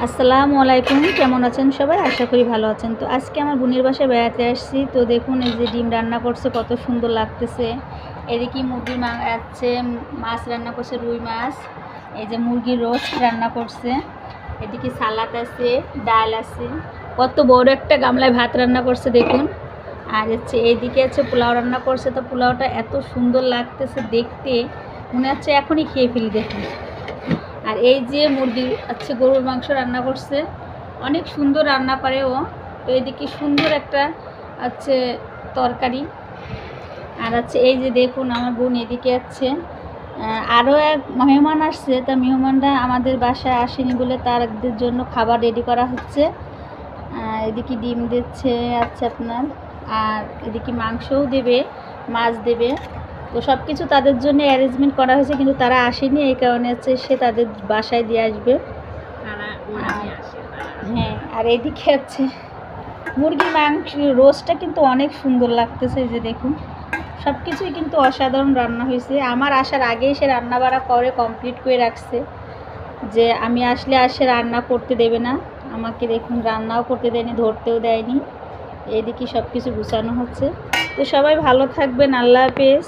আসসালামু আলাইকুম, কেমন আছেন সবাই? আশা করি ভালো আছেন। তো আজকে আমার বোনের বাসায় বেড়াতে আসছি। তো দেখুন এই যে ডিম রান্না করছে, কত সুন্দর লাগতেছে। এদিকে মুরগির মাছ রান্না করছে, রুই মাছ। এই যে মুরগির রোস্ট রান্না করছে। এদিকে সালাদ আছে, ডাল আছে, কত বড় একটা গামলায় ভাত রান্না করছে দেখুন। আর এইদিকে পোলাও রান্না করছে। তো পোলাওটা এত সুন্দর লাগতেছে দেখতে, মনে হচ্ছে এখনই খেয়ে ফেলি দেখুন। আর এই যে মুরগির গরুর মাংস রান্না করছে, অনেক সুন্দর রান্না পারে ও। তো এদিকে সুন্দর একটা তরকারি। আর এই যে দেখুন আমার বোন এদিকে আরও এক মেহমান আসছে। তা মেহমানরা আমাদের বাসায় আসেনি বলে তাদের জন্য খাবার রেডি করা হচ্ছে। এদিকে ডিম দিচ্ছে আপনার, আর এদিকে মাংসও দেবে, মাছ দেবে। তো সব কিছু তাদের জন্য অ্যারেঞ্জমেন্ট করা হয়েছে, কিন্তু তারা আসেনি, এই কারণে সে তাদের বাসায় দিয়ে আসবে। হ্যাঁ, আর এদিকে মুরগির মাংস রোস্টটা কিন্তু অনেক সুন্দর লাগতেছে। এই যে দেখুন, সব কিছুই কিন্তু অসাধারণ রান্না হয়েছে। আমার আসার আগেই সে রান্না বাড়া করে কমপ্লিট করে রাখছে, যে আমি আসলে রান্না করতে দেবে না আমাকে। দেখুন রান্নাও করতে দেয়নি, ধরতেও দেয়নি। এইদিকে সব কিছু গুছানো হচ্ছে। তো সবাই ভালো থাকবেন, আল্লাহ হাফেজ।